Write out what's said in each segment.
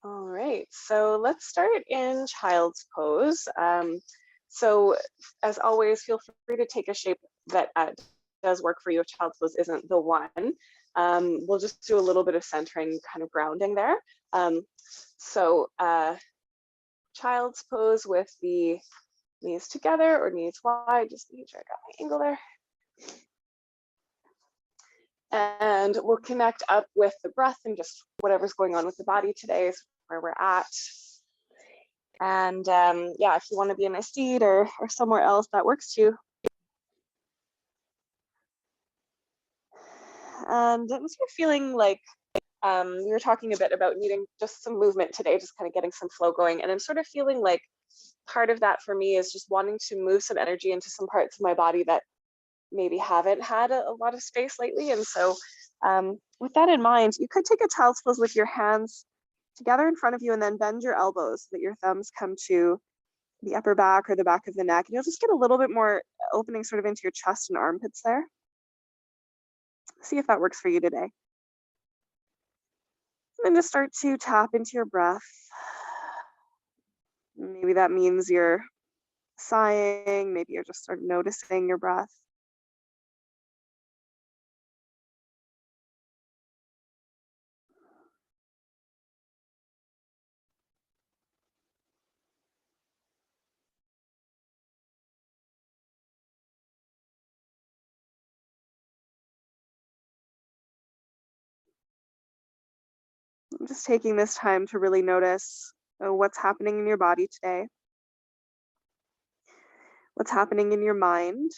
All right, so let's start in child's pose. So as always, feel free to take a shape that does work for you if child's pose isn't the one. We'll just do a little bit of centering, kind of grounding there. So child's pose with the knees together or knees wide, just making sure I got my angle there. And we'll connect up with the breath and just whatever's going on with the body today is where we're at. And yeah, if you want to be in a seat or somewhere else, that works too. And I'm sort of feeling like we were talking a bit about needing just some movement today, just kind of getting some flow going. And I'm sort of feeling like part of that for me is just wanting to move some energy into some parts of my body that maybe haven't had a lot of space lately. And so with that in mind, you could take a child's pose with your hands together in front of you and then bend your elbows so that your thumbs come to the upper back or the back of the neck. And you'll just get a little bit more opening sort of into your chest and armpits there. See if that works for you today. And then just start to tap into your breath. Maybe that means you're sighing, maybe you're just sort of noticing your breath. I'm just taking this time to really notice what's happening in your body today, what's happening in your mind.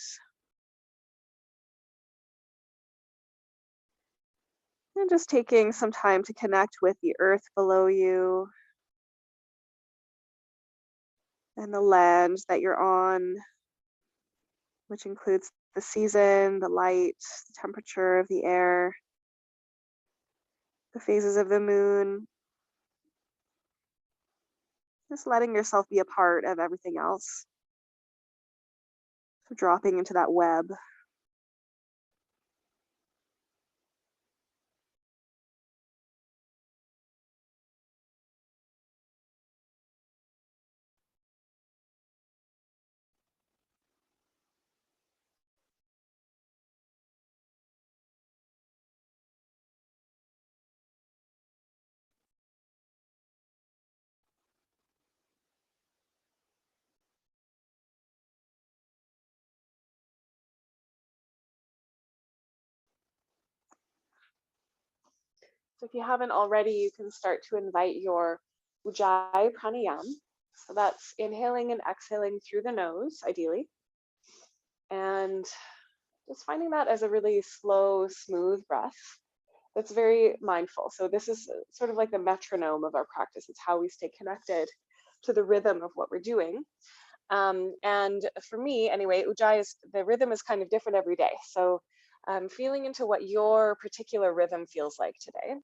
And just taking some time to connect with the earth below you and the land that you're on, which includes the season, the light, the temperature of the air, the phases of the moon. Just letting yourself be a part of everything else. So dropping into that web. So if you haven't already, you can start to invite your Ujjayi pranayama. So that's inhaling and exhaling through the nose, ideally. And just finding that as a really slow, smooth breath that's very mindful. So this is sort of like the metronome of our practice. It's how we stay connected to the rhythm of what we're doing. And for me, anyway, Ujjayi the rhythm is kind of different every day. So feeling into what your particular rhythm feels like today.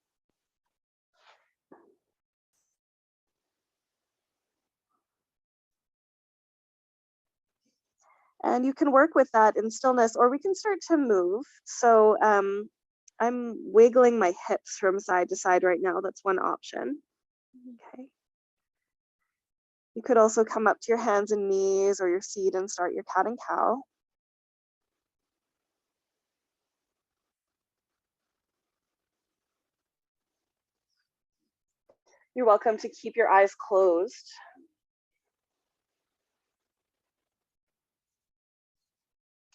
And you can work with that in stillness, or we can start to move. So I'm wiggling my hips from side to side right now. That's one option. Okay. You could also come up to your hands and knees or your seat and start your cat and cow. You're welcome to keep your eyes closed.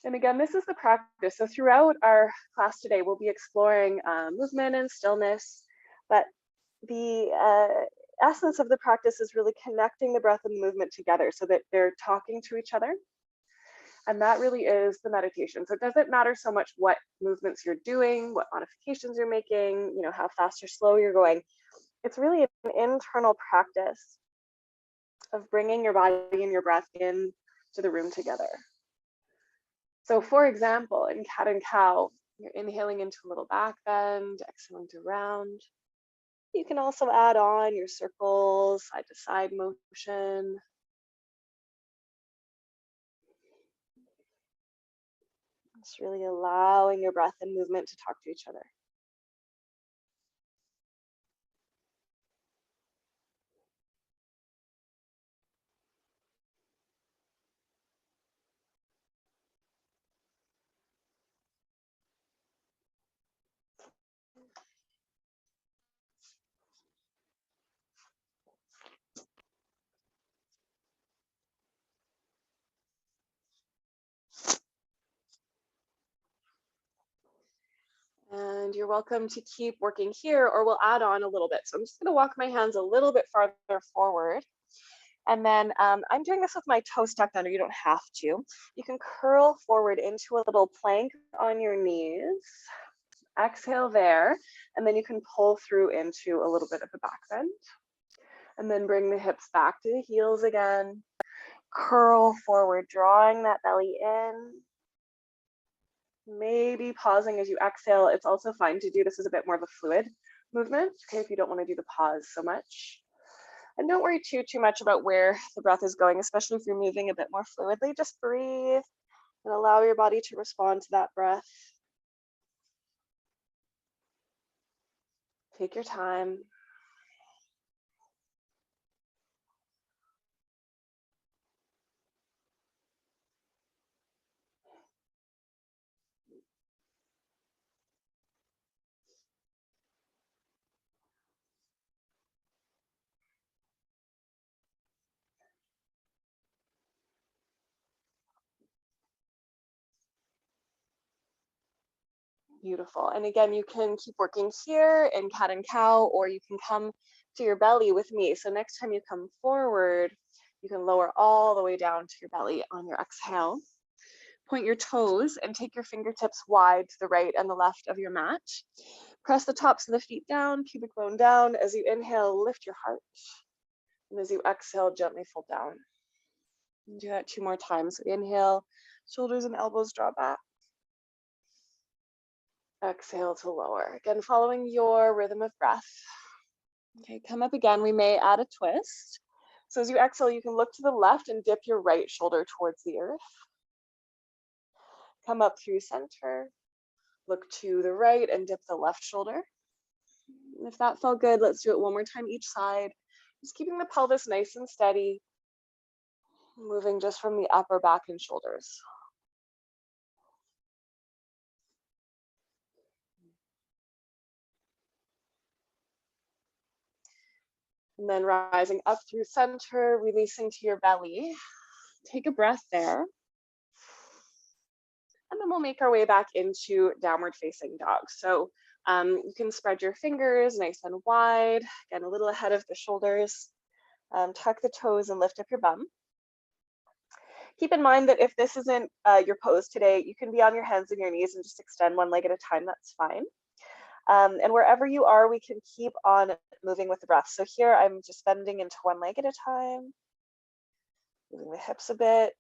And again, this is the practice. So throughout our class today, we'll be exploring movement and stillness, but the essence of the practice is really connecting the breath and the movement together so that they're talking to each other. And that really is the meditation. So it doesn't matter so much what movements you're doing, what modifications you're making, you know, how fast or slow you're going. It's really an internal practice of bringing your body and your breath into the room together. So for example, in cat and cow, you're inhaling into a little back bend, exhaling to round. You can also add on your circles, side to side motion. Just really allowing your breath and movement to talk to each other. And you're welcome to keep working here, or we'll add on a little bit. So I'm just going to walk my hands a little bit farther forward. And then I'm doing this with my toes tucked under. You don't have to. You can curl forward into a little plank on your knees. Exhale there. And then you can pull through into a little bit of a back bend. And then bring the hips back to the heels again. Curl forward, drawing that belly in. Maybe pausing as you exhale. It's also fine to do this as a bit more of a fluid movement, okay, if you don't want to do the pause so much. And don't worry too much about where the breath is going, especially if you're moving a bit more fluidly. Just breathe and allow your body to respond to that breath. Take your time. Beautiful. And again, you can keep working here in cat and cow, or you can come to your belly with me. So next time you come forward, you can lower all the way down to your belly on your exhale. Point your toes and take your fingertips wide to the right and the left of your mat. Press the tops of the feet down, pubic bone down. As you inhale, lift your heart. And as you exhale, gently fold down. And do that 2 more times. So inhale, shoulders and elbows draw back. Exhale to lower. Again, following your rhythm of breath. Okay, come up again. We may add a twist. So as you exhale, you can look to the left and dip your right shoulder towards the earth. Come up through center. Look to the right and dip the left shoulder. And if that felt good, let's do it 1 more time each side. Just keeping the pelvis nice and steady. Moving just from the upper back and shoulders. And then rising up through center, releasing to your belly. Take a breath there. And then we'll make our way back into downward facing dog. So you can spread your fingers nice and wide, again, a little ahead of the shoulders. Tuck the toes and lift up your bum. Keep in mind that if this isn't your pose today, you can be on your hands and your knees and just extend 1 leg at a time, that's fine. And wherever you are, we can keep on moving with the breath. So here I'm just bending into 1 leg at a time, moving the hips a bit.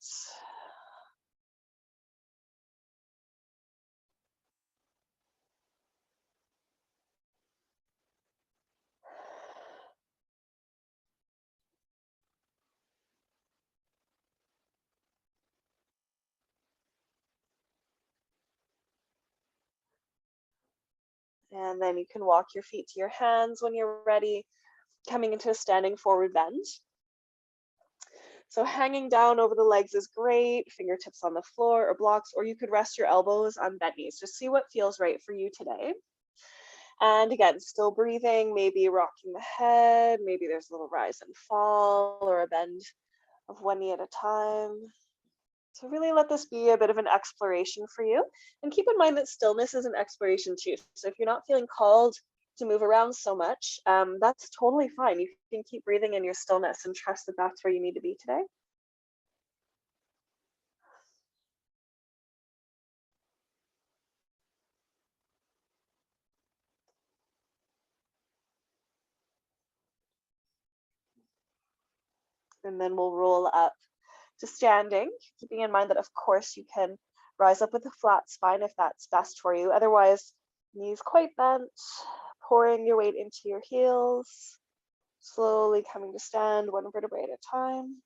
And then you can walk your feet to your hands when you're ready, coming into a standing forward bend. So hanging down over the legs is great, fingertips on the floor or blocks, or you could rest your elbows on bent knees. Just see what feels right for you today. And again, still breathing, maybe rocking the head, maybe there's a little rise and fall or a bend of 1 knee at a time. So really let this be a bit of an exploration for you. And keep in mind that stillness is an exploration too. So if you're not feeling called to move around so much, that's totally fine. You can keep breathing in your stillness and trust that that's where you need to be today. And then we'll roll up to standing, keeping in mind that of course you can rise up with a flat spine if that's best for you. Otherwise, knees quite bent, pouring your weight into your heels, slowly coming to stand 1 vertebrae at a time.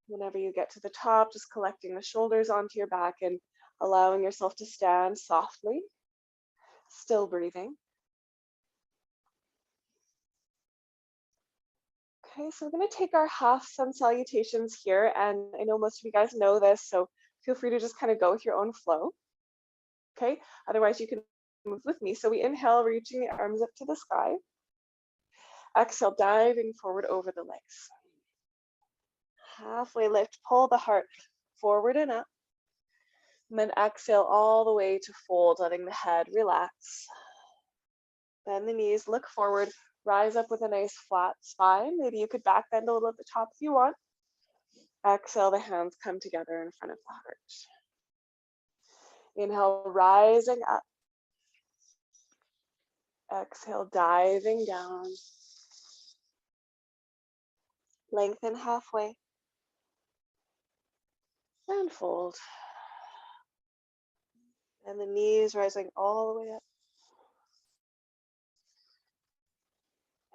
Whenever you get to the top, just collecting the shoulders onto your back and allowing yourself to stand softly, still breathing. Okay, so we're going to take our half sun salutations here, and I know most of you guys know this, so feel free to just kind of go with your own flow. Okay, otherwise you can move with me. So we inhale, reaching the arms up to the sky. Exhale, diving forward over the legs. Halfway lift, pull the heart forward and up. And then exhale all the way to fold, letting the head relax. Bend the knees, look forward, rise up with a nice flat spine. Maybe you could back bend a little at the top if you want. Exhale, the hands come together in front of the heart. Inhale, rising up. Exhale, diving down. Lengthen halfway. And fold. And the knees rising all the way up.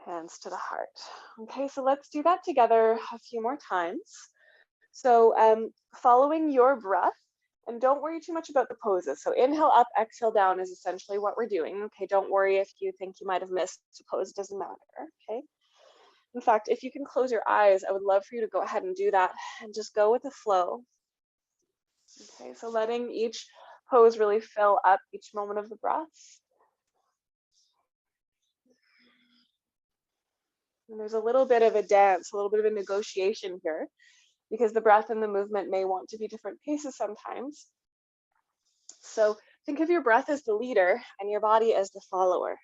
Hands to the heart. Okay, so let's do that together a few more times. So following your breath, and don't worry too much about the poses. So inhale up, exhale down is essentially what we're doing. Okay, don't worry if you think you might have missed a pose, it doesn't matter. Okay. In fact, if you can close your eyes, I would love for you to go ahead and do that and just go with the flow. Okay, so letting each pose really fill up each moment of the breath. And there's a little bit of a dance, a little bit of a negotiation here, because the breath and the movement may want to be different paces sometimes. So think of your breath as the leader and your body as the follower.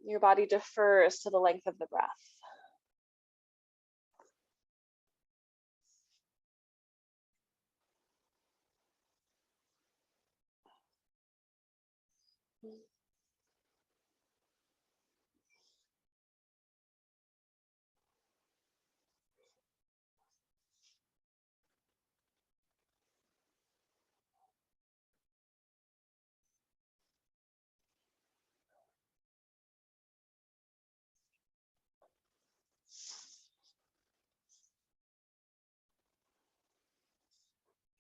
Your body defers to the length of the breath.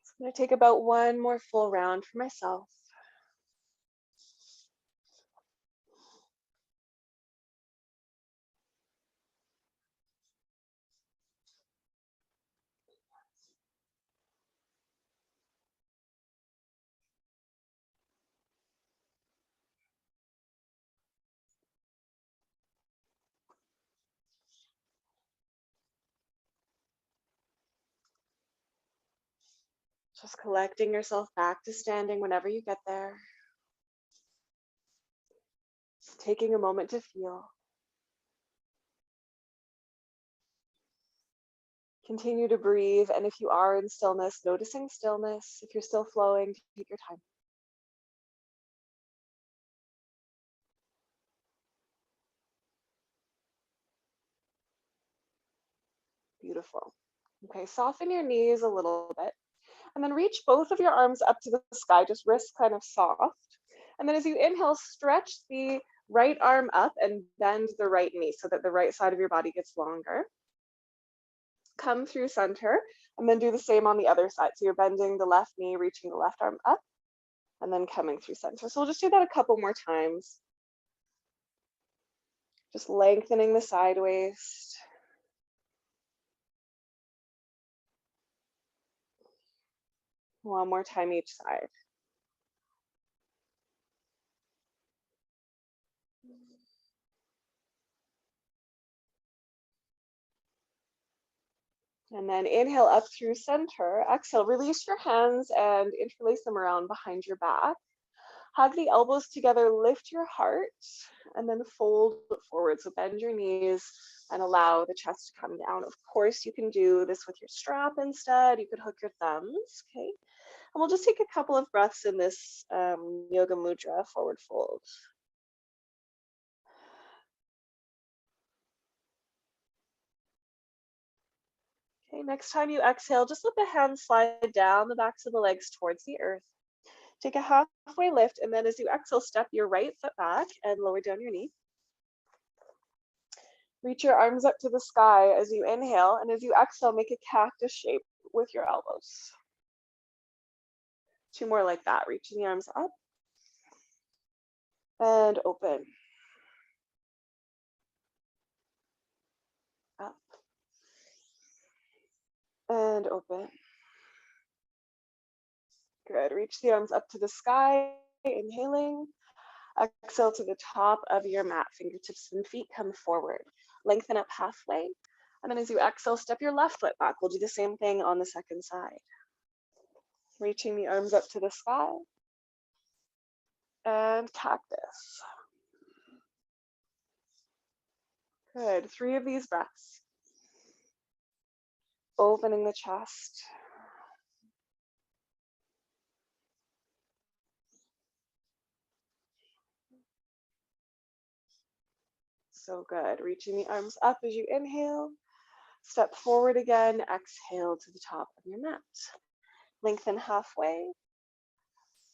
So I'm going to take about one more full round for myself. Just collecting yourself back to standing whenever you get there. Taking a moment to feel. Continue to breathe, and if you are in stillness, noticing stillness. If you're still flowing, take your time. Beautiful. Okay, soften your knees a little bit, and then reach both of your arms up to the sky, just wrists kind of soft. And then as you inhale, stretch the right arm up and bend the right knee so that the right side of your body gets longer. Come through center, and then do the same on the other side. So you're bending the left knee, reaching the left arm up, and then coming through center. So we'll just do that a couple more times. Just lengthening the side waist. One more time each side. And then inhale up through center. Exhale, release your hands and interlace them around behind your back. Hug the elbows together, lift your heart, and then fold forward. So bend your knees and allow the chest to come down. Of course, you can do this with your strap instead. You could hook your thumbs, okay? And we'll just take a couple of breaths in this yoga mudra, forward fold. Okay, next time you exhale, just let the hands slide down the backs of the legs towards the earth. Take a halfway lift, and then as you exhale, step your right foot back and lower down your knee. Reach your arms up to the sky as you inhale, and as you exhale, make a cactus shape with your elbows. Two more like that, reaching the arms up and open. Up and open. Good, reach the arms up to the sky, inhaling. Exhale to the top of your mat, fingertips and feet come forward. Lengthen up halfway. And then as you exhale, step your left foot back. We'll do the same thing on the second side. Reaching the arms up to the sky. And cactus. Good. 3 of these breaths. Opening the chest. So good. Reaching the arms up as you inhale. Step forward again. Exhale to the top of your mat. Lengthen halfway.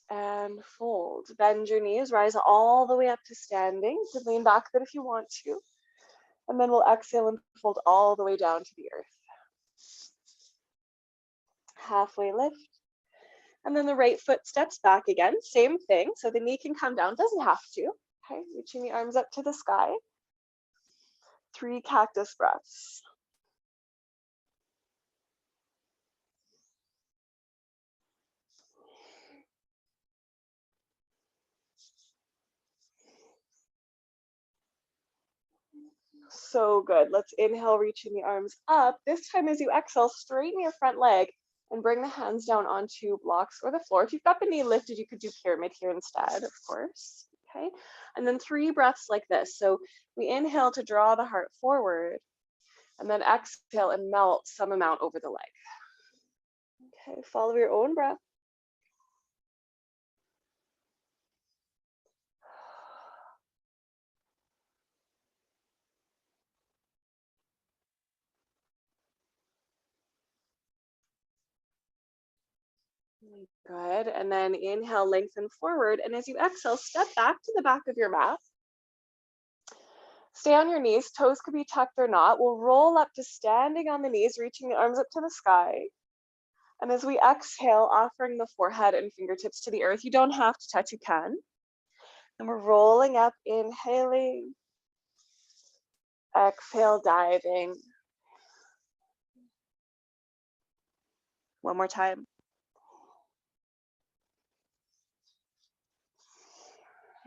And fold. Bend your knees. Rise all the way up to standing. You can lean back a bit if you want to. And then we'll exhale and fold all the way down to the earth. Halfway lift. And then the right foot steps back again. Same thing. So the knee can come down. Doesn't have to. Okay. Reaching the arms up to the sky. 3 cactus breaths. So good. Let's inhale, reaching the arms up. This time as you exhale, straighten your front leg and bring the hands down onto blocks or the floor. If you've got the knee lifted, you could do pyramid here instead, of course. Okay. And then 3 breaths like this. So we inhale to draw the heart forward, and then exhale and melt some amount over the leg. Okay. Follow your own breath. Good. And then inhale, lengthen forward. And as you exhale, step back to the back of your mat. Stay on your knees. Toes could be tucked or not. We'll roll up to standing on the knees, reaching the arms up to the sky. And as we exhale, offering the forehead and fingertips to the earth. You don't have to touch, you can. And we're rolling up, inhaling. Exhale, diving. One more time.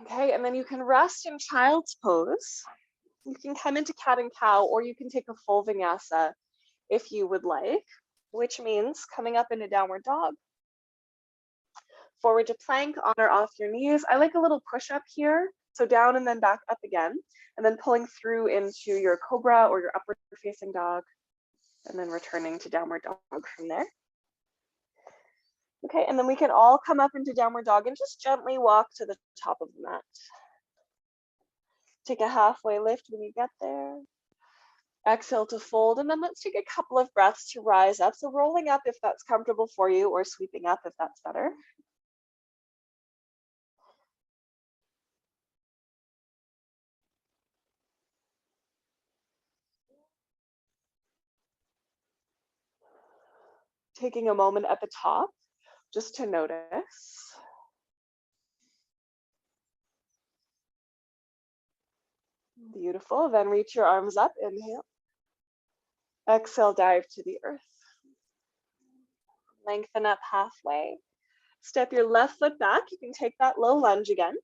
Okay, and then you can rest in child's pose. You can come into cat and cow, or you can take a full vinyasa if you would like, which means coming up into downward dog. Forward to plank, on or off your knees. I like a little push up here. So down and then back up again, and then pulling through into your cobra or your upward facing dog, and then returning to downward dog from there. Okay, and then we can all come up into downward dog and just gently walk to the top of the mat. Take a halfway lift when you get there. Exhale to fold, and then let's take a couple of breaths to rise up. So rolling up if that's comfortable for you, or sweeping up if that's better. Taking a moment at the top just to notice. Beautiful. Then reach your arms up. Inhale. Exhale, dive to the earth. Lengthen up halfway. Step your left foot back. You can take that low lunge again.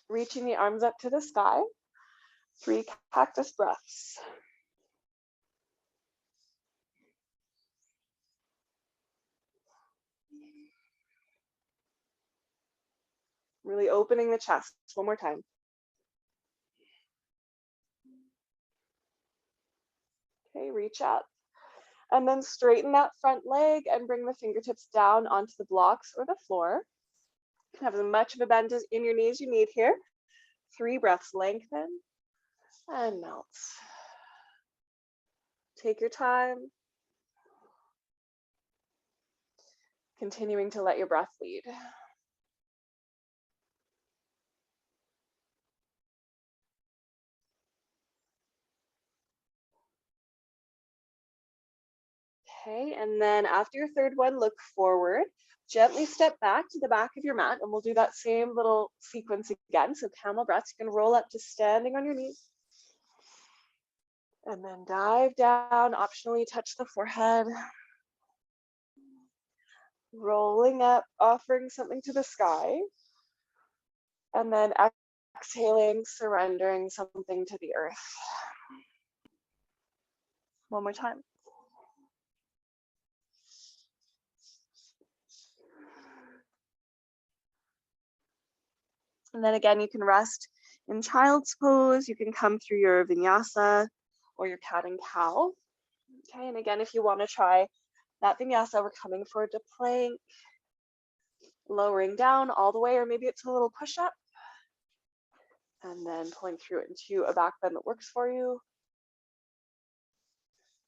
Reaching the arms up to the sky. 3 cactus breaths. Really opening the chest. One more time. Okay, reach up. And then straighten that front leg and bring the fingertips down onto the blocks or the floor. You can have as much of a bend in your knees you need here. 3 breaths, lengthen and melt. Take your time. Continuing to let your breath lead. Okay, and then after your third one, look forward. Gently step back to the back of your mat, and we'll do that same little sequence again. So camel breaths, you can roll up to standing on your knees. And then dive down, optionally touch the forehead. Rolling up, offering something to the sky. And then exhaling, surrendering something to the earth. One more time. And then again, you can rest in child's pose. You can come through your vinyasa or your cat and cow. Okay, and again, if you want to try that vinyasa, we're coming forward to plank, lowering down all the way, or maybe it's a little push-up, and then pulling through it into a back bend that works for you.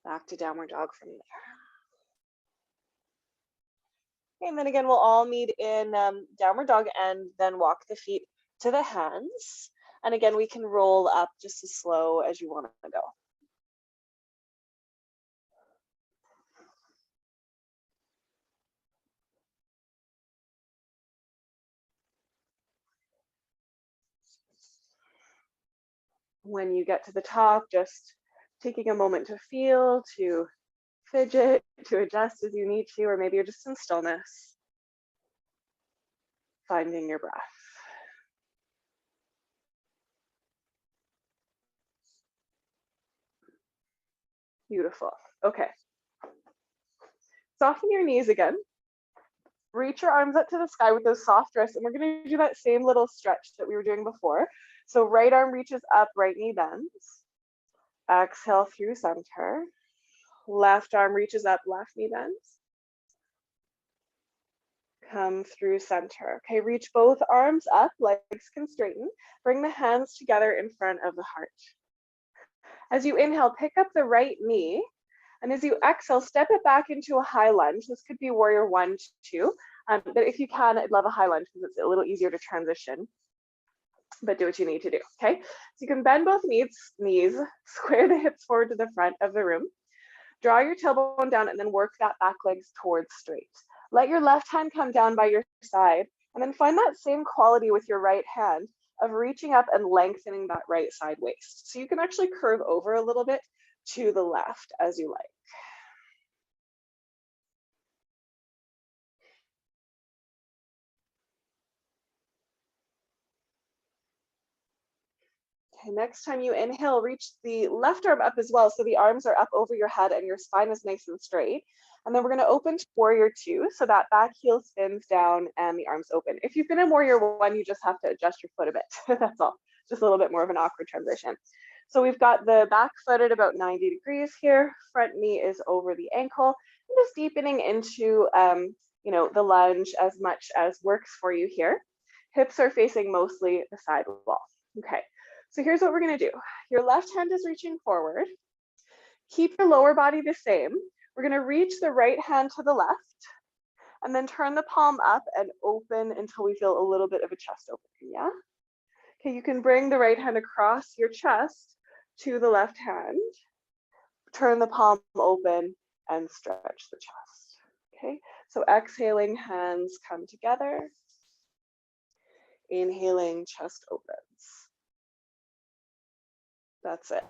Back to downward dog from there. Okay, and then again, we'll all meet in downward dog and then walk the feet to the hands. And again, we can roll up just as slow as you want to go. When you get to the top, just taking a moment to feel, to fidget, to adjust as you need to, or maybe you're just in stillness, finding your breath. Beautiful. Okay. Soften your knees again. Reach your arms up to the sky with those soft wrists, and we're going to do that same little stretch that we were doing before. So right arm reaches up, right knee bends. Exhale through center. Left arm reaches up, left knee bends. Come through center. Okay, reach both arms up, legs can straighten. Bring the hands together in front of the heart. As you inhale, pick up the right knee. And as you exhale, step it back into a high lunge. This could be warrior 1, 2. But if you can, I'd love a high lunge because it's a little easier to transition. But do what you need to do, okay? So you can bend both knees, square the hips forward to the front of the room. Draw your tailbone down and then work that back leg towards straight. Let your left hand come down by your side and then find that same quality with your right hand of reaching up and lengthening that right side waist. So you can actually curve over a little bit to the left as you like. Okay, next time you inhale, reach the left arm up as well. So the arms are up over your head and your spine is nice and straight. And then we're going to open to warrior 2. So that back heel spins down and the arms open. If you've been in warrior 1, you just have to adjust your foot a bit. That's all. Just a little bit more of an awkward transition. So we've got the back foot at about 90 degrees here. Front knee is over the ankle. And just deepening into the lunge as much as works for you here. Hips are facing mostly the side wall. Okay. So here's what we're going to do. Your left hand is reaching forward. Keep your lower body the same. We're going to reach the right hand to the left and then turn the palm up and open until we feel a little bit of a chest opening, yeah? Okay, you can bring the right hand across your chest to the left hand. Turn the palm open and stretch the chest, okay? So exhaling, hands come together. Inhaling, chest opens. That's it.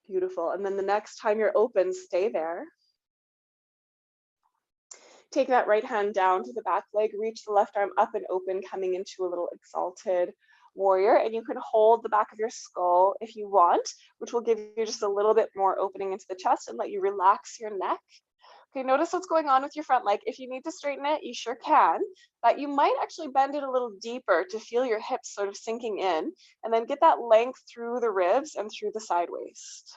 Beautiful. And then the next time you're open, stay there. Take that right hand down to the back leg, reach the left arm up and open, coming into a little exalted warrior. And you can hold the back of your skull if you want, which will give you just a little bit more opening into the chest and let you relax your neck. Okay, notice what's going on with your front leg. If you need to straighten it, you sure can, but you might actually bend it a little deeper to feel your hips sort of sinking in, and then get that length through the ribs and through the side waist.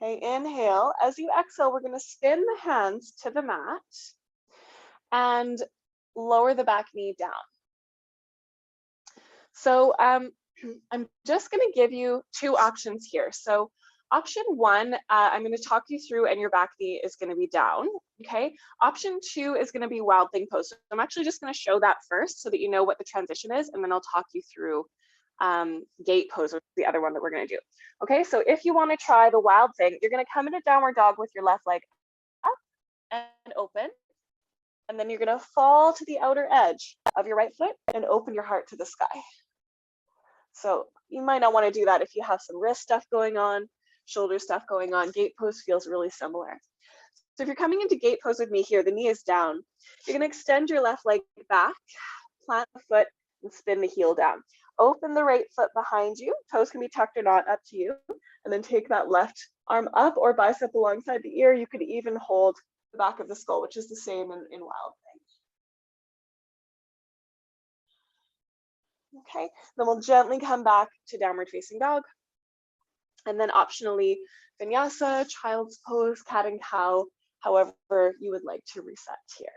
Okay, inhale. As you exhale, we're going to spin the hands to the mat and lower the back knee down. So I'm just going to give you 2 options here. So option 1, I'm going to talk you through and your back knee is going to be down. Okay. Option 2 is going to be wild thing pose. So I'm actually just going to show that first so that you know what the transition is, and then I'll talk you through gate pose, which is the other one that we're going to do. Okay, so if you want to try the wild thing, you're going to come into downward dog with your left leg up and open. And then you're going to fall to the outer edge of your right foot and open your heart to the sky. So you might not want to do that if you have some wrist stuff going on, shoulder stuff going on. Gate pose feels really similar. So if you're coming into gate pose with me here, the knee is down. You're going to extend your left leg back, plant the foot, and spin the heel down. Open the right foot behind you. Toes can be tucked or not, up to you. And then take that left arm up or bicep alongside the ear. You could even hold the back of the skull, which is the same in wild thing. Okay, then we'll gently come back to downward facing dog. And then optionally, vinyasa, child's pose, cat and cow, however you would like to reset here.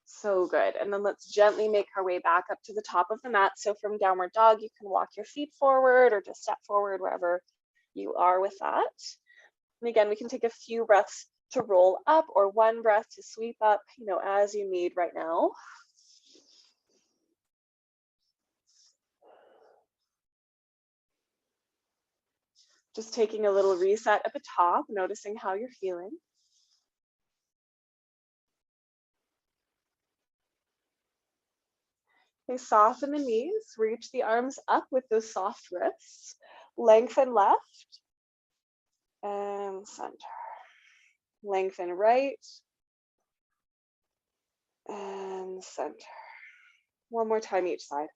So good. And then let's gently make our way back up to the top of the mat. So from downward dog, you can walk your feet forward or just step forward wherever you are with that. And again, we can take a few breaths to roll up or one breath to sweep up, as you need right now. Just taking a little reset at the top, noticing how you're feeling. Okay, soften the knees, reach the arms up with those soft wrists, lengthen left and center. Lengthen right and center. One more time each side.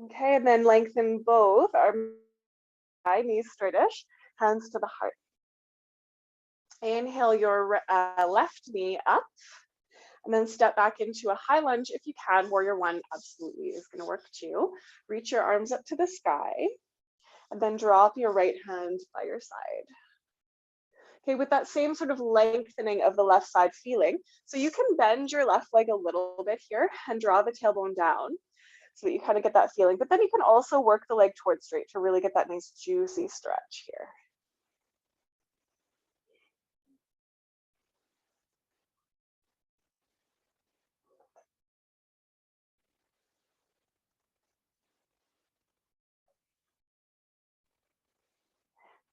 Okay, and then lengthen both arms, knees straightish, hands to the heart. Inhale your left knee up, and then step back into a high lunge if you can. Warrior one absolutely is going to work too. Reach your arms up to the sky, and then drop your right hand by your side. Okay, with that same sort of lengthening of the left side feeling, so you can bend your left leg a little bit here and draw the tailbone down so that you kind of get that feeling. But then you can also work the leg towards straight to really get that nice juicy stretch here.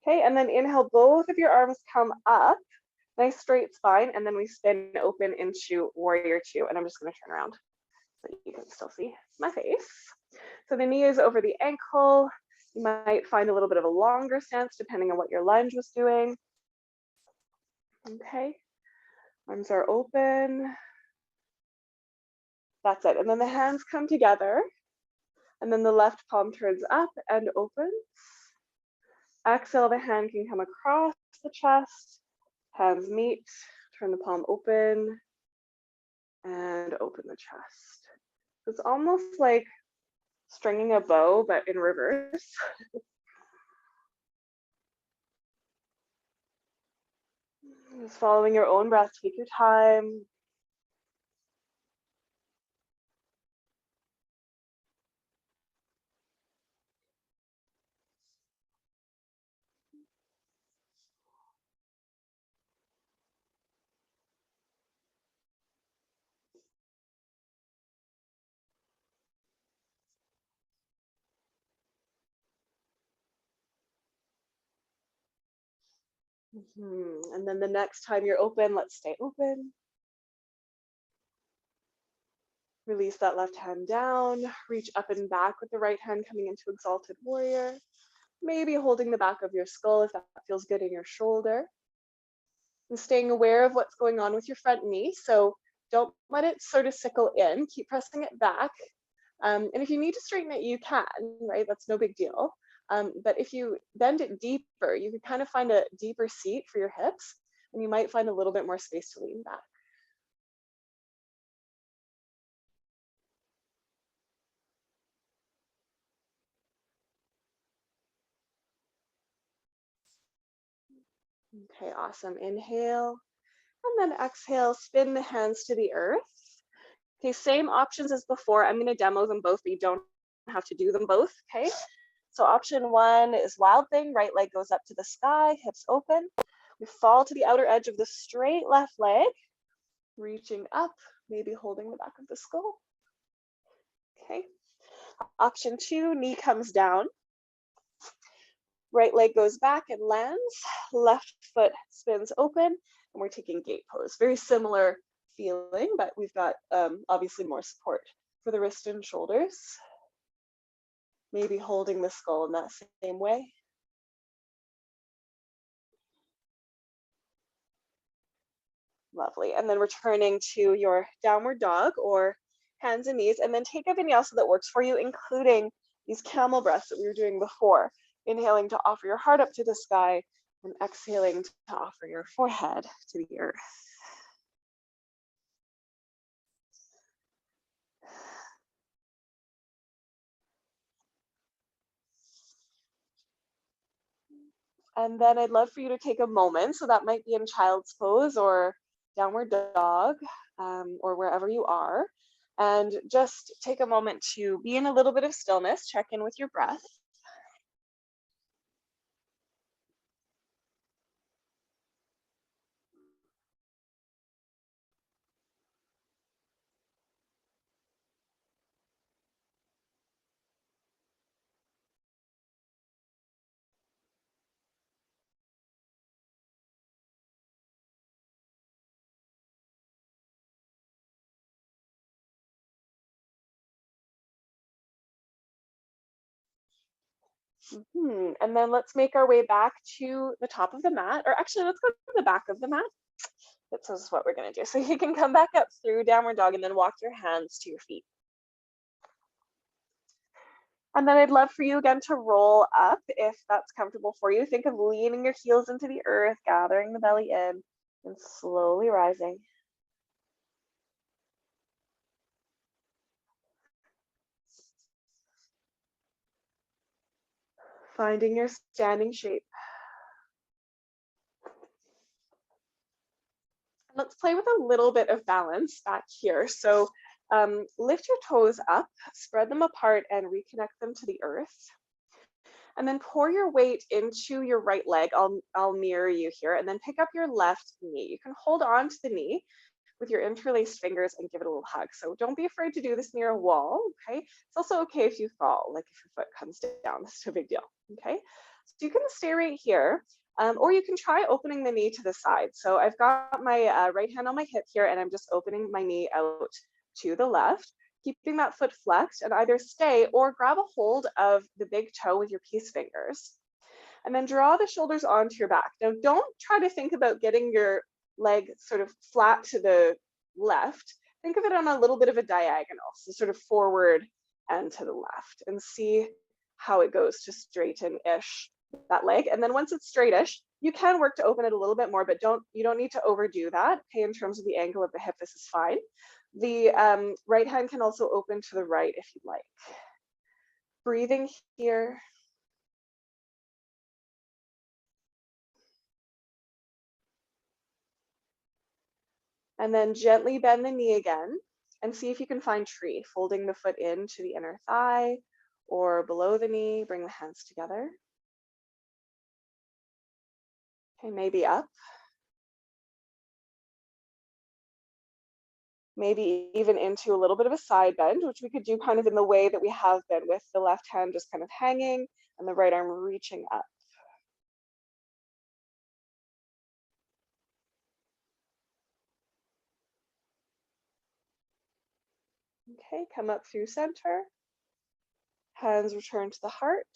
Okay, and then inhale, both of your arms come up, nice straight spine, and then we spin open into warrior two. And I'm just going to turn around so you can still see my face. So the knee is over the ankle. You might find a little bit of a longer stance depending on what your lunge was doing. Okay, arms are open. That's it. And then the hands come together, and then the left palm turns up and opens. Exhale, the hand can come across the chest, hands meet, turn the palm open, and open the chest. It's almost like stringing a bow, but in reverse. Just following your own breath, take your time. And then the next time you're open, let's stay open. Release that left hand down, reach up and back with the right hand coming into exalted warrior. Maybe holding the back of your skull if that feels good in your shoulder. And staying aware of what's going on with your front knee. So don't let it sort of sickle in, keep pressing it back. And if you need to straighten it, you can, right? That's no big deal. But if you bend it deeper, you can kind of find a deeper seat for your hips, and you might find a little bit more space to lean back. Okay, awesome. Inhale, and then exhale, spin the hands to the earth. Okay, same options as before. I'm going to demo them both, but you don't have to do them both, okay? So option one is wild thing, right leg goes up to the sky, hips open. We fall to the outer edge of the straight left leg, reaching up, maybe holding the back of the skull. Okay. Option two, knee comes down. Right leg goes back and lands. Left foot spins open, and we're taking gate pose. Very similar feeling, but we've got obviously more support for the wrist and shoulders. Maybe holding the skull in that same way. Lovely. And then returning to your downward dog or hands and knees, and then take a vinyasa that works for you, including these camel breaths that we were doing before. Inhaling to offer your heart up to the sky and exhaling to offer your forehead to the earth. And then I'd love for you to take a moment, so that might be in child's pose or downward dog, or wherever you are, and just take a moment to be in a little bit of stillness, check in with your breath. And then let's make our way back to the top of the mat, or actually let's go to the back of the mat. This is what we're gonna do. So you can come back up through downward dog and then walk your hands to your feet. And then I'd love for you again to roll up if that's comfortable for you. Think of leaning your heels into the earth, gathering the belly in, and slowly rising. Finding your standing shape. Let's play with a little bit of balance back here. So lift your toes up, spread them apart, and reconnect them to the earth. And then pour your weight into your right leg. I'll mirror you here, and then pick up your left knee. You can hold on to the knee with your interlaced fingers and give it a little hug. So don't be afraid to do this near a wall, okay? It's also okay if you fall, like if your foot comes down, it's no big deal, okay? So you can stay right here, or you can try opening the knee to the side. So I've got my right hand on my hip here, and I'm just opening my knee out to the left, keeping that foot flexed, and either stay or grab a hold of the big toe with your peace fingers. And then draw the shoulders onto your back. Now, don't try to think about getting your leg sort of flat to the left. Think of it on a little bit of a diagonal, so sort of forward and to the left, and see how it goes to straighten-ish that leg. And then once it's straightish, you can work to open it a little bit more, but you don't need to overdo that. Okay, in terms of the angle of the hip, this is fine. The right hand can also open to the right if you'd like. Breathing here. And then gently bend the knee again and see if you can find tree, folding the foot into the inner thigh or below the knee, bring the hands together. Okay, maybe up. Maybe even into a little bit of a side bend, which we could do kind of in the way that we have been, with the left hand just kind of hanging and the right arm reaching up. Okay, come up through center. Hands return to the heart.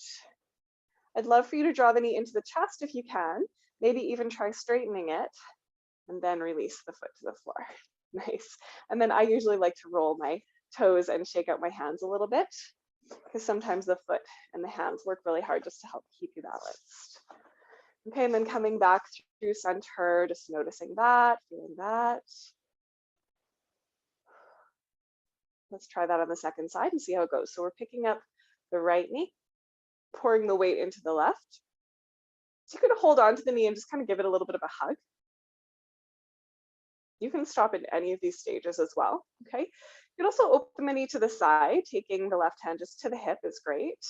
I'd love for you to draw the knee into the chest if you can. Maybe even try straightening it, and then release the foot to the floor. Nice. And then I usually like to roll my toes and shake out my hands a little bit, because sometimes the foot and the hands work really hard just to help keep you balanced. Okay, and then coming back through center, just noticing that, feeling that. Let's try that on the second side and see how it goes. So we're picking up the right knee, pouring the weight into the left. So you can hold on to the knee and just kind of give it a little bit of a hug. You can stop in any of these stages as well, okay? You can also open the knee to the side, taking the left hand just to the hip is great.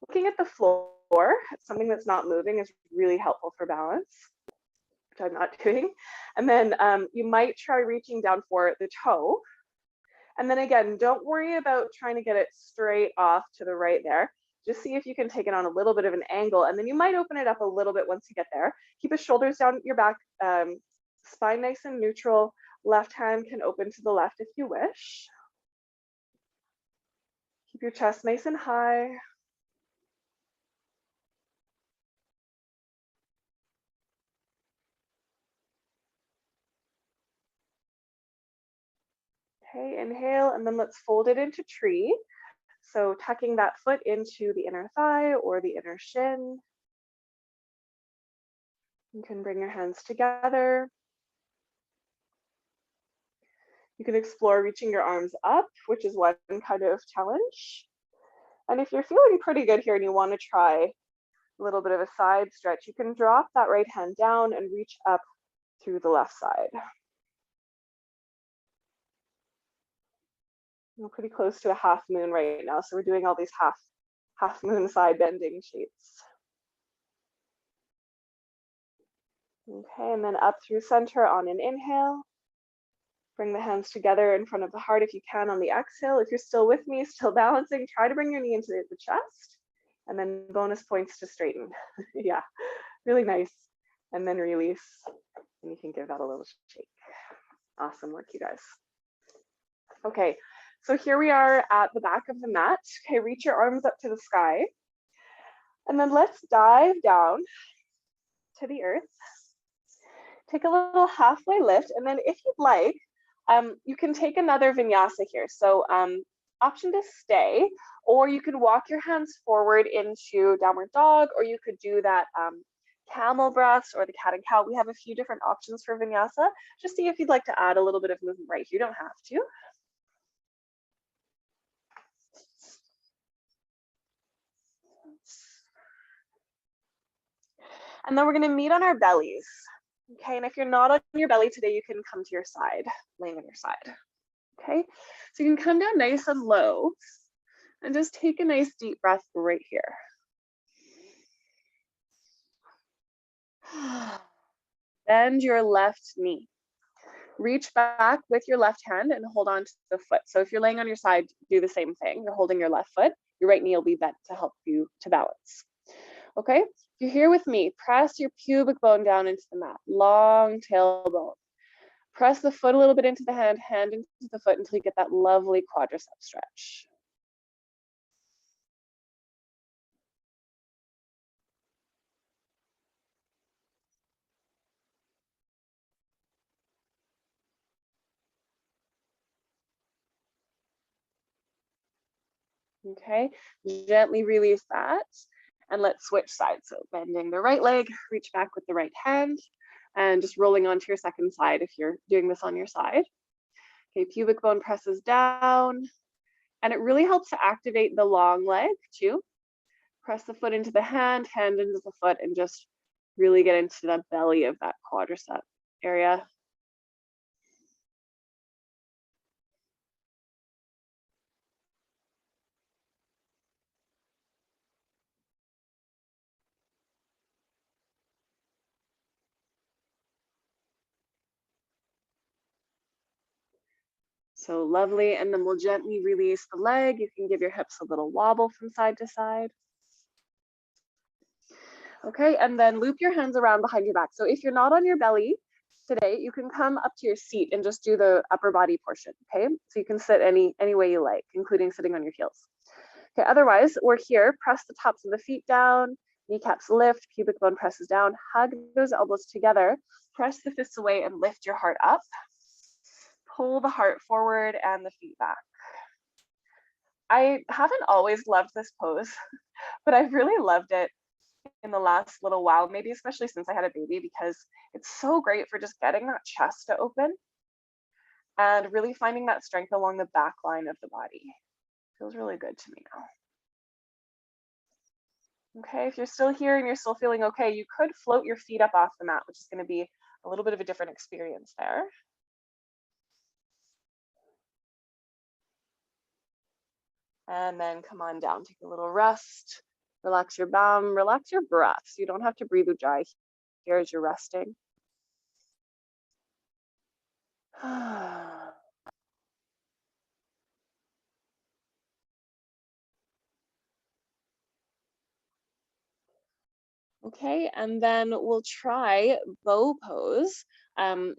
Looking at the floor, something that's not moving is really helpful for balance, which I'm not doing. And then you might try reaching down for the toe. And then again, don't worry about trying to get it straight off to the right there. Just see if you can take it on a little bit of an angle, and then you might open it up a little bit once you get there. Keep the shoulders down your back, spine nice and neutral. Left hand can open to the left if you wish. Keep your chest nice and high. Okay, inhale, and then let's fold it into tree. So tucking that foot into the inner thigh or the inner shin. You can bring your hands together. You can explore reaching your arms up, which is one kind of challenge. And if you're feeling pretty good here and you want to try a little bit of a side stretch, you can drop that right hand down and reach up through the left side. We're pretty close to a half moon right now, so we're doing all these half moon side bending shapes. Okay, and then up through center on an inhale. Bring the hands together in front of the heart if you can on the exhale. If you're still with me, still balancing, try to bring your knee into the chest, and then bonus points to straighten. Yeah, really nice. And then release, and you can give that a little shake. Awesome work, you guys. Okay, so here we are at the back of the mat. Okay, reach your arms up to the sky. And then let's dive down to the earth. Take a little halfway lift, and then if you'd like, you can take another vinyasa here. So option to stay, or you can walk your hands forward into downward dog, or you could do that camel breaths or the cat and cow. We have a few different options for vinyasa. Just see if you'd like to add a little bit of movement right here. You don't have to. And then we're going to meet on our bellies. Okay, and if you're not on your belly today, you can come to your side, laying on your side. Okay, so you can come down nice and low and just take a nice deep breath right here. Bend your left knee. Reach back with your left hand and hold on to the foot. So if you're laying on your side, do the same thing. You're holding your left foot. Your right knee will be bent to help you to balance. Okay, if you're here with me, press your pubic bone down into the mat. Long tailbone. Press the foot a little bit into the hand, hand into the foot until you get that lovely quadricep stretch. Okay, gently release that. And let's switch sides. So bending the right leg, reach back with the right hand, and just rolling onto your second side if you're doing this on your side. Okay, pubic bone presses down, and it really helps to activate the long leg too. Press the foot into the hand, hand into the foot, and just really get into the belly of that quadricep area. So lovely, and then we'll gently release the leg. You can give your hips a little wobble from side to side. Okay, and then loop your hands around behind your back. So if you're not on your belly today, you can come up to your seat and just do the upper body portion, okay? So you can sit any way you like, including sitting on your heels. Okay, otherwise, we're here, press the tops of the feet down, kneecaps lift, pubic bone presses down, hug those elbows together, press the fists away and lift your heart up. Pull the heart forward and the feet back. I haven't always loved this pose, but I've really loved it in the last little while, maybe especially since I had a baby, because it's so great for just getting that chest to open and really finding that strength along the back line of the body. Feels really good to me now. Okay, if you're still here and you're still feeling okay, you could float your feet up off the mat, which is going to be a little bit of a different experience there. And then come on down, take a little rest, relax your bum, relax your breath. So you don't have to breathe ujjayi here as you're resting. Okay, and then we'll try bow pose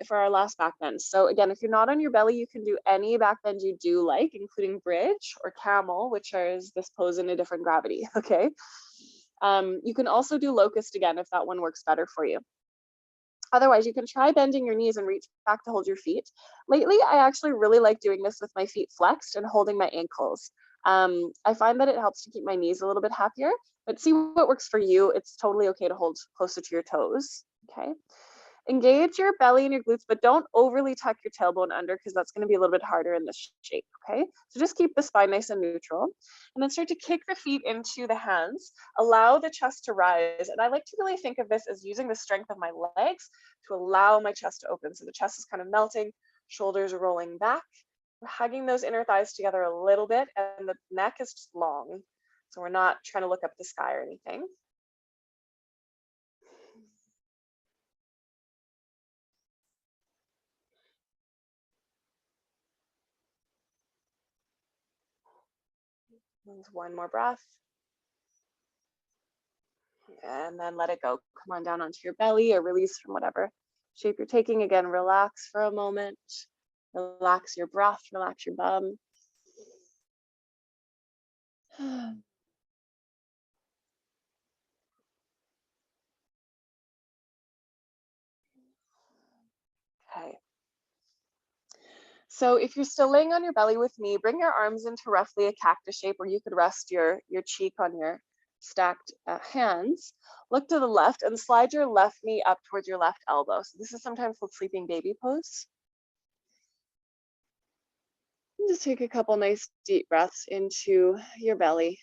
for our last back bend. So again, if you're not on your belly, you can do any back bend you do like, including bridge or camel, which is this pose in a different gravity, okay? You can also do locust again if that one works better for you. Otherwise, you can try bending your knees and reach back to hold your feet. Lately, I actually really like doing this with my feet flexed and holding my ankles. I find that it helps to keep my knees a little bit happier, but see what works for you. It's totally okay to hold closer to your toes, okay? Engage your belly and your glutes, but don't overly tuck your tailbone under because that's going to be a little bit harder in this shape, okay? So just keep the spine nice and neutral. And then start to kick the feet into the hands. Allow the chest to rise. And I like to really think of this as using the strength of my legs to allow my chest to open. So the chest is kind of melting, shoulders are rolling back. We're hugging those inner thighs together a little bit, and the neck is just long. So we're not trying to look up at the sky or anything. And one more breath. And then let it go. Come on down onto your belly or release from whatever shape you're taking. Again, relax for a moment. Relax your breath, relax your bum. Okay. So if you're still laying on your belly with me, bring your arms into roughly a cactus shape where you could rest your cheek on your stacked hands. Look to the left and slide your left knee up towards your left elbow. So this is sometimes called sleeping baby pose. And just take a couple nice deep breaths into your belly.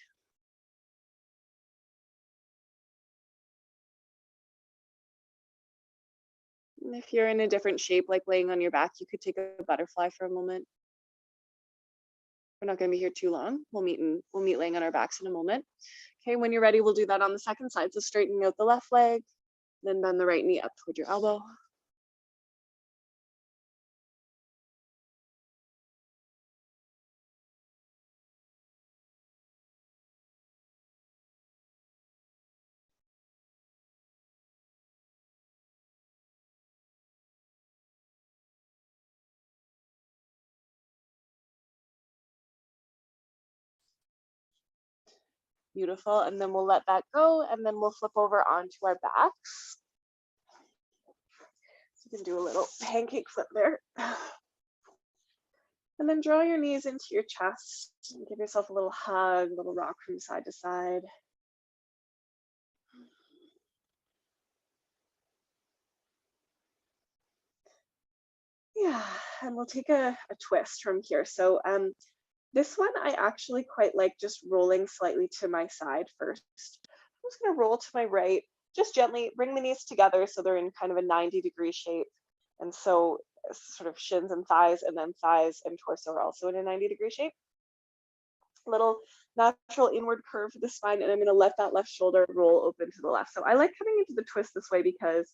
And if you're in a different shape, like laying on your back, you could take a butterfly for a moment. We're not going to be here too long. We'll meet laying on our backs in a moment. Okay, when you're ready, we'll do that on the second side. So straighten out the left leg, then bend the right knee up toward your elbow. Beautiful. And then we'll let that go, and then we'll flip over onto our backs. So you can do a little pancake flip there. And then draw your knees into your chest and give yourself a little hug, a little rock from side to side. Yeah, and we'll take a twist from here. So this one I actually quite like just rolling slightly to my side first. I'm just gonna roll to my right, just gently bring the knees together so they're in kind of a 90-degree shape. And so sort of shins and thighs, and then thighs and torso are also in a 90-degree shape. Little natural inward curve to the spine, and I'm gonna let that left shoulder roll open to the left. So I like coming into the twist this way because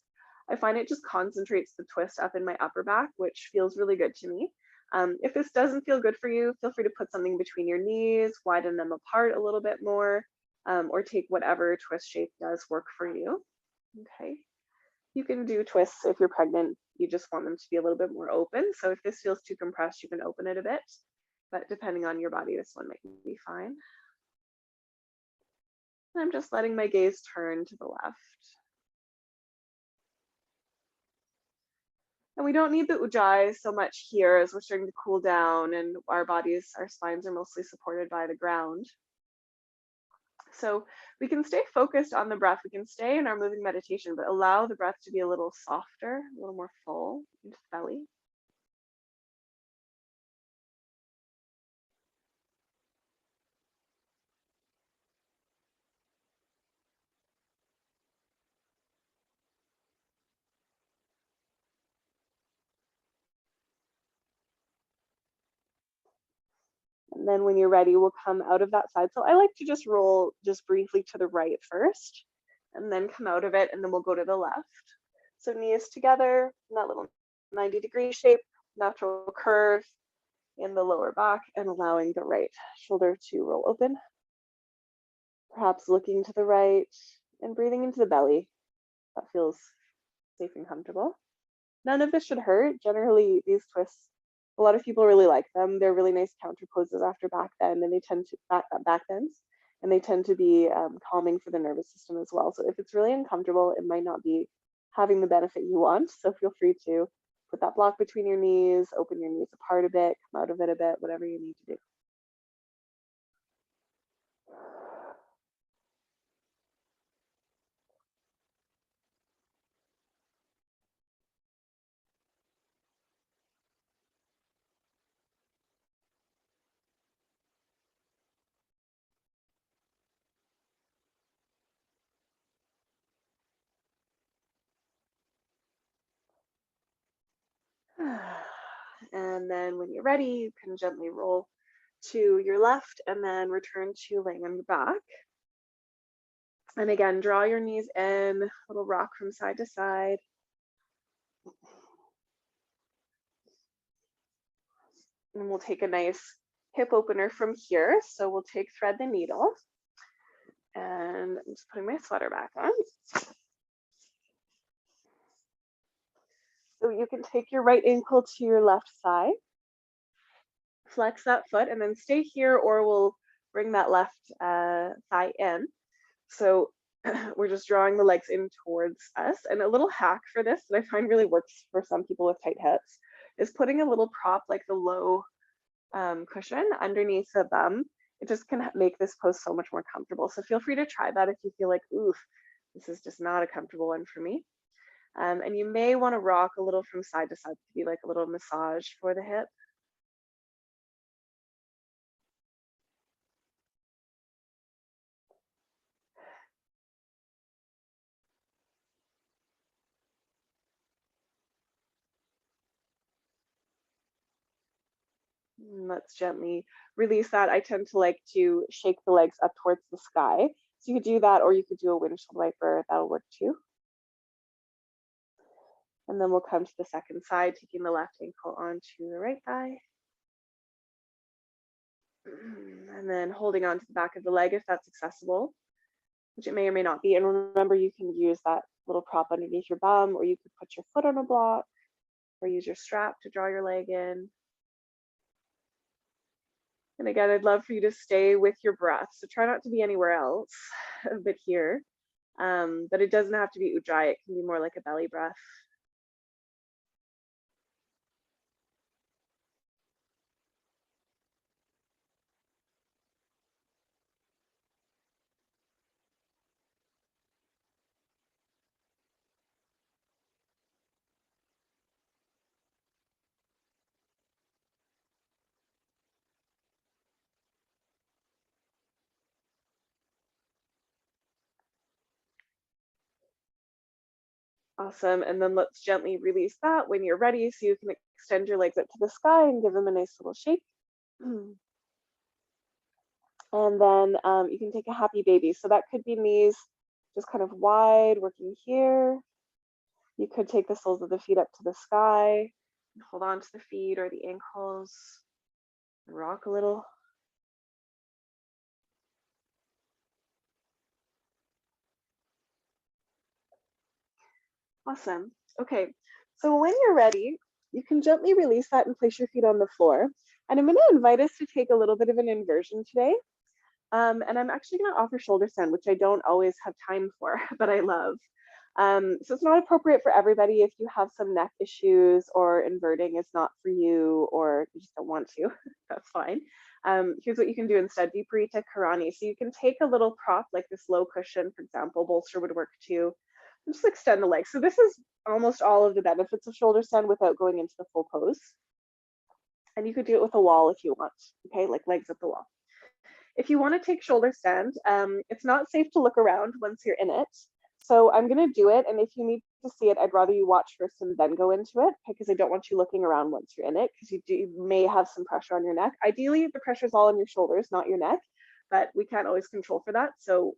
I find it just concentrates the twist up in my upper back, which feels really good to me. If this doesn't feel good for you, feel free to put something between your knees, widen them apart a little bit more, or take whatever twist shape does work for you. Okay. You can do twists if you're pregnant. You just want them to be a little bit more open. So if this feels too compressed, you can open it a bit. But depending on your body, this one might be fine. And I'm just letting my gaze turn to the left. And we don't need the ujjayi so much here as we're starting to cool down and our bodies, our spines are mostly supported by the ground. So we can stay focused on the breath. We can stay in our moving meditation, but allow the breath to be a little softer, a little more full into the belly. And then when you're ready, we'll come out of that side. So I like to just roll just briefly to the right first, and then come out of it, and then we'll go to the left. So knees together in that little 90-degree shape, natural curve in the lower back, and allowing the right shoulder to roll open. Perhaps looking to the right and breathing into the belly. That feels safe and comfortable. None of this should hurt. Generally, these twists, a lot of people really like them. They're really nice counter poses after back bend, and they tend to back bends, and they tend to be calming for the nervous system as well. So if it's really uncomfortable, it might not be having the benefit you want. So feel free to put that block between your knees, open your knees apart a bit, come out of it a bit, whatever you need to do. And then when you're ready, you can gently roll to your left and then return to laying on your back. And again, draw your knees in, little rock from side to side. And we'll take a nice hip opener from here. So we'll take thread the needle. And I'm just putting my sweater back on. So you can take your right ankle to your left side. Flex that foot and then stay here, or we'll bring that left thigh in. So we're just drawing the legs in towards us. And a little hack for this that I find really works for some people with tight hips is putting a little prop like the low cushion underneath the bum. It just can make this pose so much more comfortable. So feel free to try that if you feel like, oof, this is just not a comfortable one for me. And you may want to rock a little from side to side to be like a little massage for the hip. Let's gently release that. I tend to like to shake the legs up towards the sky. So you could do that, or you could do a windshield wiper. That'll work too. And then we'll come to the second side, taking the left ankle onto the right thigh. And then holding on to the back of the leg if that's accessible, which it may or may not be. And remember, you can use that little prop underneath your bum, or you could put your foot on a block, or use your strap to draw your leg in. And again, I'd love for you to stay with your breath. So try not to be anywhere else but here. But it doesn't have to be ujjayi. It can be more like a belly breath. Awesome. And then let's gently release that when you're ready, so you can extend your legs up to the sky and give them a nice little shake. And then you can take a happy baby. So that could be knees just kind of wide, working here. You could take the soles of the feet up to the sky, and hold on to the feet or the ankles, and rock a little. Awesome. Okay, so when you're ready, you can gently release that and place your feet on the floor. And I'm going to invite us to take a little bit of an inversion today. And I'm actually going to offer shoulder stand, which I don't always have time for, but I love. So it's not appropriate for everybody. If you have some neck issues or inverting is not for you, or you just don't want to, that's fine. Here's what you can do instead: viparita karani. So you can take a little prop like this low cushion, for example, bolster would work too. And just extend the legs. So this is almost all of the benefits of shoulder stand without going into the full pose. And you could do it with a wall if you want, okay, like legs at the wall. If you want to take shoulder stand, it's not safe to look around once you're in it. So I'm going to do it. And if you need to see it, I'd rather you watch first and then go into it, because I don't want you looking around once you're in it, because you may have some pressure on your neck. Ideally, the pressure is all on your shoulders, not your neck, but we can't always control for that, so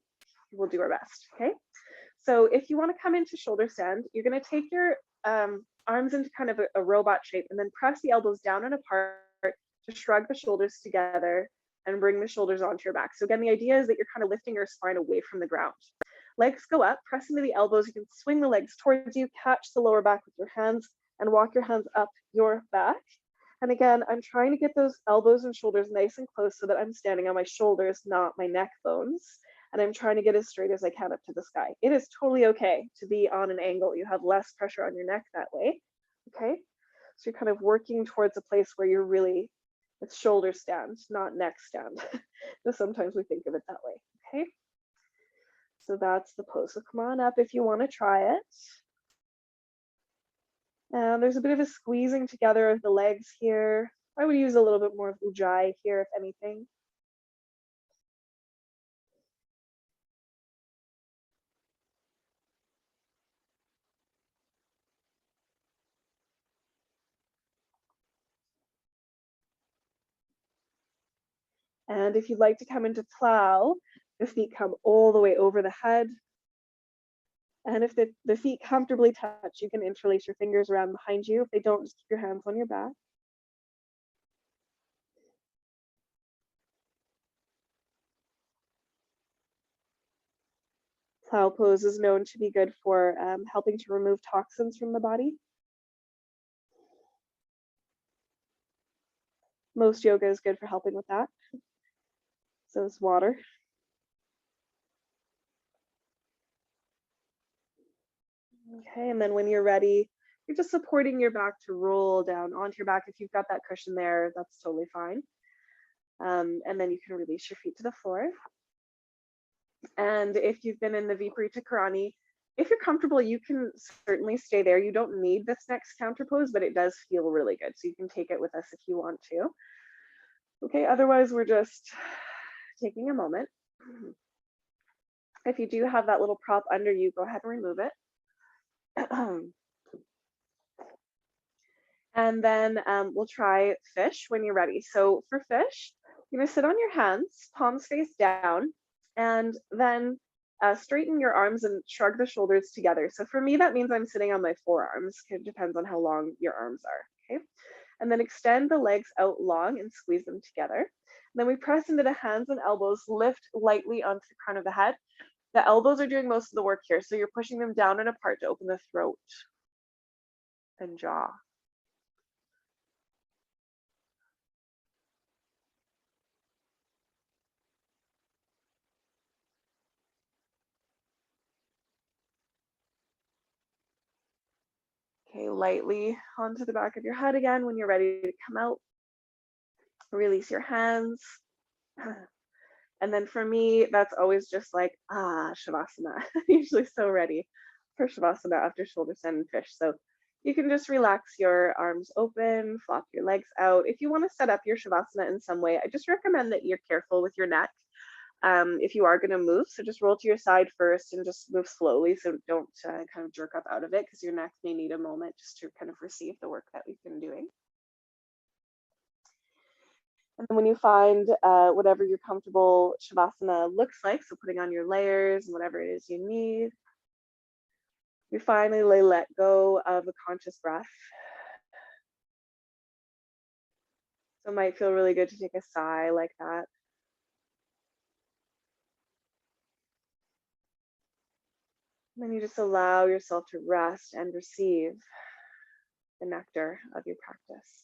we'll do our best, okay? So if you want to come into shoulder stand, you're going to take your arms into kind of a robot shape, and then press the elbows down and apart to shrug the shoulders together and bring the shoulders onto your back. So again, the idea is that you're kind of lifting your spine away from the ground. Legs go up, press into the elbows. You can swing the legs towards you, catch the lower back with your hands, and walk your hands up your back. And again, I'm trying to get those elbows and shoulders nice and close so that I'm standing on my shoulders, not my neck bones. And I'm trying to get as straight as I can up to the sky. It is totally okay to be on an angle. You have less pressure on your neck that way, okay? So you're kind of working towards a place where you're really, it's shoulder stand, not neck stand. But sometimes we think of it that way, okay? So that's the pose. So come on up if you want to try it. And there's a bit of a squeezing together of the legs here. I would use a little bit more of ujjayi here, if anything. And if you'd like to come into plow, the feet come all the way over the head. And if the feet comfortably touch, you can interlace your fingers around behind you. If they don't, just keep your hands on your back. Plow pose is known to be good for helping to remove toxins from the body. Most yoga is good for helping with that. So is water. Okay, and then when you're ready, you're just supporting your back to roll down onto your back. If you've got that cushion there, that's totally fine. And then you can release your feet to the floor. And if you've been in the Viparita Karani, if you're comfortable, you can certainly stay there. You don't need this next counter pose, but it does feel really good. So you can take it with us if you want to. Okay, otherwise we're just taking a moment. If you do have that little prop under you, go ahead and remove it. And then we'll try fish when you're ready. So for fish, you're gonna sit on your hands, palms face down, and then straighten your arms and shrug the shoulders together. So for me, that means I'm sitting on my forearms. It depends on how long your arms are, okay? And then extend the legs out long and squeeze them together. And then we press into the hands and elbows, lift lightly onto the crown of the head. The elbows are doing most of the work here, so you're pushing them down and apart to open the throat and jaw. Okay, lightly onto the back of your head again when you're ready to come out. Release your hands. And then for me, that's always just like, Shavasana. Usually so ready for Shavasana after shoulder stand and fish. So you can just relax your arms open, flop your legs out. If you want to set up your Shavasana in some way, I just recommend that you're careful with your neck. If you are going to move, so just roll to your side first and just move slowly. So don't kind of jerk up out of it, because your neck may need a moment just to kind of receive the work that we've been doing. And then when you find whatever your comfortable Shavasana looks like, so putting on your layers and whatever it is you need, you finally let go of a conscious breath. So it might feel really good to take a sigh like that. And then you just allow yourself to rest and receive the nectar of your practice.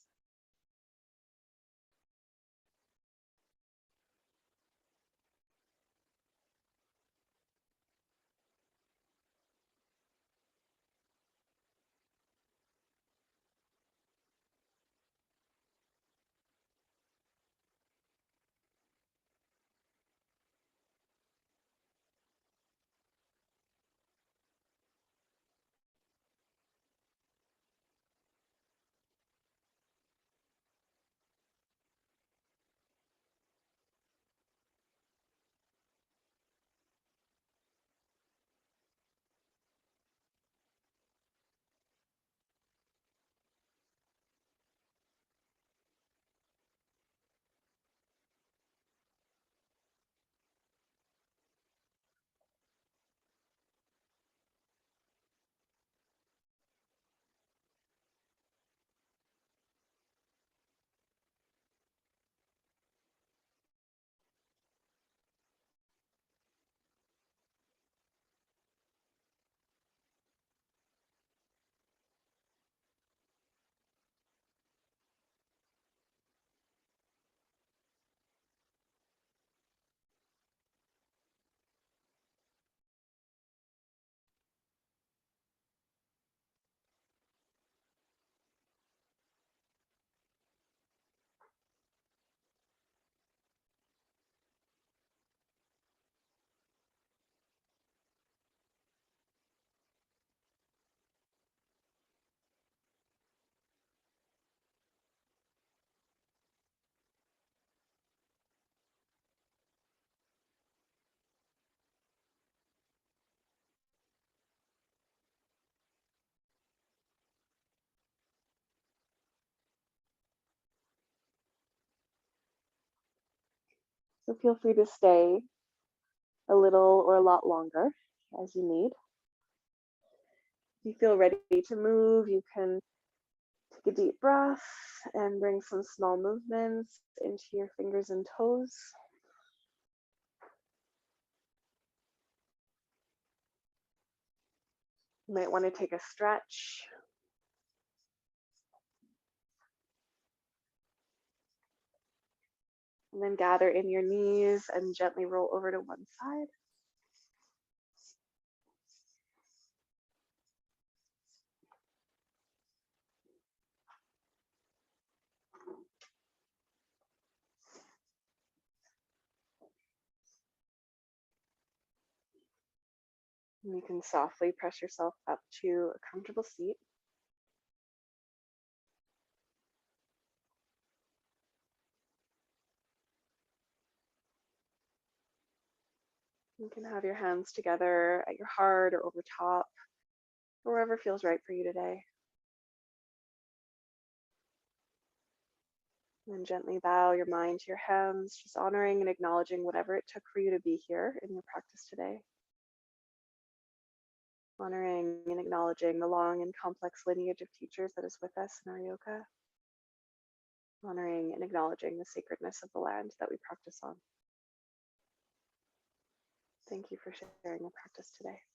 So feel free to stay a little or a lot longer as you need. If you feel ready to move, you can take a deep breath and bring some small movements into your fingers and toes. You might want to take a stretch. And then gather in your knees and gently roll over to one side. And you can softly press yourself up to a comfortable seat. You can have your hands together at your heart or over top, or wherever feels right for you today. And then gently bow your mind to your hands, just honoring and acknowledging whatever it took for you to be here in your practice today. Honoring and acknowledging the long and complex lineage of teachers that is with us in our yoga. Honoring and acknowledging the sacredness of the land that we practice on. Thank you for sharing your practice today.